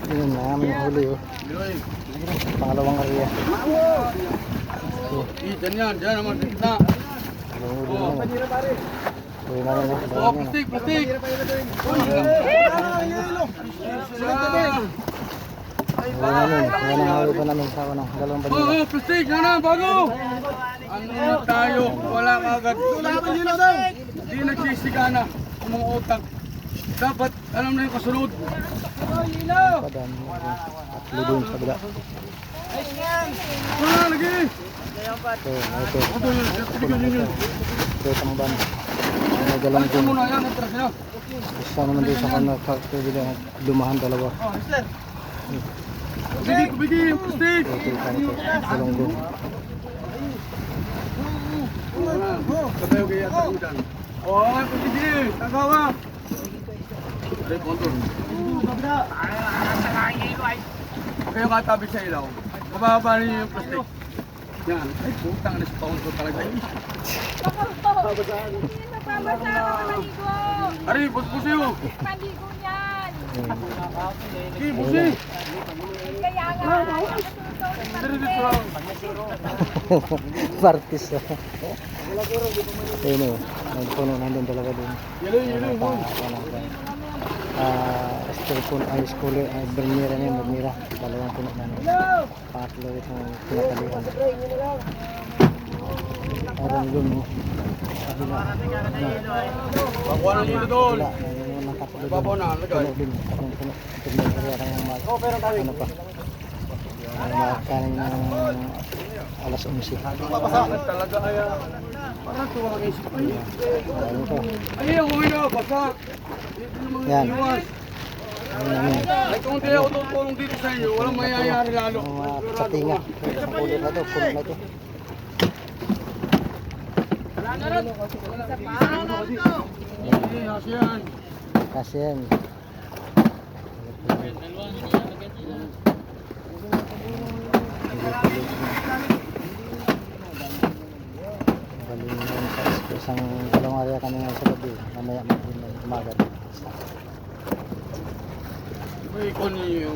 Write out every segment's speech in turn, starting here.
Yun na aming huli oh. Pangalawang area. Dyan naman na. Huli naman. Huli naman oh. Plastic. Yan ang huli pa namin sa unang dalawang banila. Plastic na bago. Ano tayo? Wala kagad. Hindi nagsisigana ang mga otak. Dapat alam na yung kasunod. Padami. Tatlo doon sa bila. Wala lagi. Ito itong ban. Nagalang Ito din. muna yan. Atras na. Gusto naman din sa kanila kakabila. Dumahan dalawa. Kubigi yung plastic. Ito ito. Dalong doon. Kabayo kaya tayo dyan. Kubigi. Tagawa. Ay, ponton. Kayo katabi sa ilaw. Kababa niyo yung plastic. Yan. Ay, putang na sa ponton talaga. Nagpapasa ako ng maligo. Ari, busi mo. Maligo niyan. Sige, busi. Kaya nga. Dari dito lang. Partis oh. Ayun oh. Nagpuno nandun talaga doon. Yelo. School high school Bermira niya, Bermira. Dalawang puno na nun. Pangatlo itong pinakalihan. Aram doon oh. Kabila. Bakuha ng yelo doon. Wala. Nakapalo doon. Babaw na, lagay. Puno din. Tatlong puno. Ito may area kayong ano pa. Kanin ng alas 11. Talaga kaya. Parang tuwa ang isip ko. Ano to? Ay, ako ngayon, basta. Yan. Iwas. Ano namin? Ay, kung hindi ako tutulong dito sa inyo, walang mayayari lalo. Ang mga katinga. Ang kulit na to. Puno na to. Hindi, hasiyan. Kasi yan. Isang dalawang area kanina sa gabi. Mamaya umaga. May ikon niyo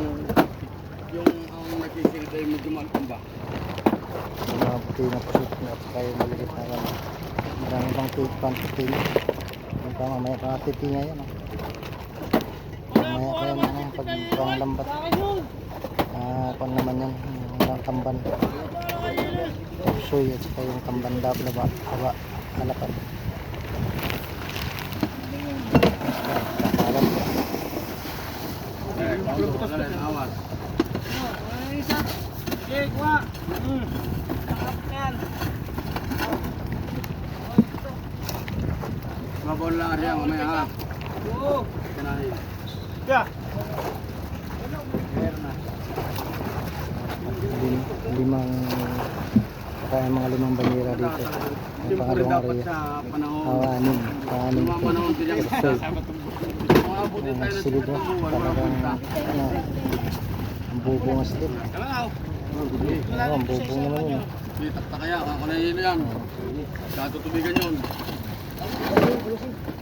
yung ang nagsisilita yung medyo malakamba. Mga puti na pusot at saka yung maliit na kami. Marami bang puti. Yung pa mamaya pangatiti nga yan. Mamaya pa yan pag panglambat. Kung naman yan, yung tamban. Soy at saka yung tamban laba. Halapan. Kakalam. Awas. Okay, kuha. Mabon lang area mamaya ha. Oo. Kanahin. Yeah. Limang banira dito. Ang pangalawang area. Anim. Panahon din yan. Silid mo. Talagang ang bubungas din. Ang bubong naman yun. Itak na kaya, ako na yun yan. Katutubigan yun.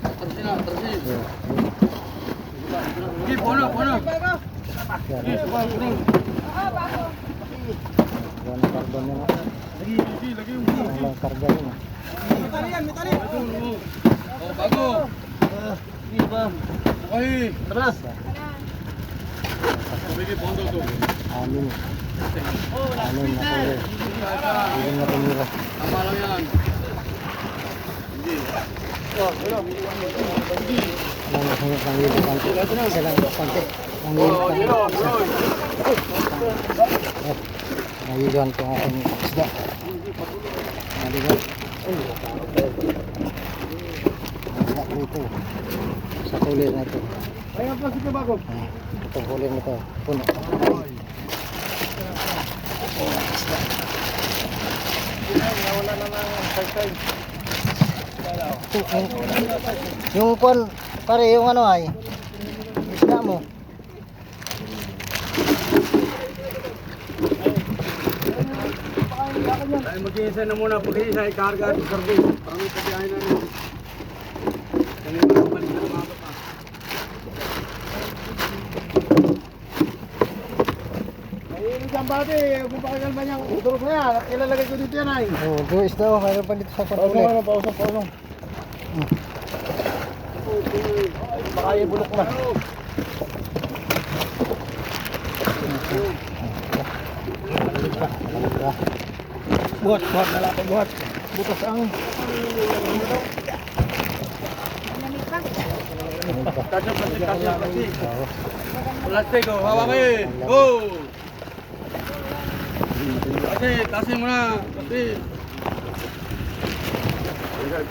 Tarsi na. Sige, puno. Sige, suka, puno. Buwan ng carbon yun. Lagi yung puno. Ang lang karga yun. Metali. Oh, bago. Okay. Tara. Tubigin, pondo to. Anim na kore. Ilan na tumira. Tama lang yan. Hindi. Ang hanggang ng hilo konti. Isa lang konti. Ang hilo konti. Nahiluan ko ang aking isda. Naliluan. Isda dito. Sa kulit na ito. Ayan, plastic na bago. Itong kulit na ito. Puno. Wala na ng side. Yung kon, pare, yung ano ay isda mo. Ay, mag-iisa na muna. Pag-iisa, ikarga at service. Para may kabiyahin na yun. Kanina, balik na mga bata. Gambate, kung pakikalma niyang durog na yan, ilalagay ko dito yan ay. Oh, guys daw, mayroon pa dito sa kwarto ulit. Pausong. Baka yung bulok na. Buhat, lalaki, buhat. Butas ang... Kasya. Plastic, oh, hawakin. Go! Tasin mo na. Tasin. Kaya.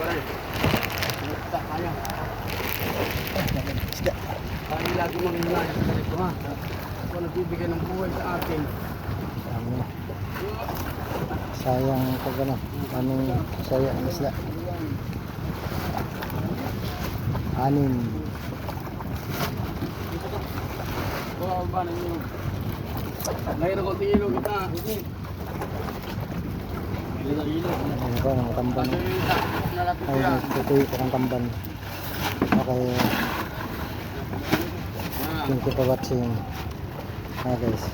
Kaya lagi manginaya sa ganito ha. Ako nagbibigay ng buhay sa akin. Sayang pag ano, aming sayang ang isla. Anim. Oo, ba na yun? Ngayon ako tingin kita. Ano ko, ng tamban. Ay, tutuyo ko ng tamban. Okay. Thank you for watching. Hi guys.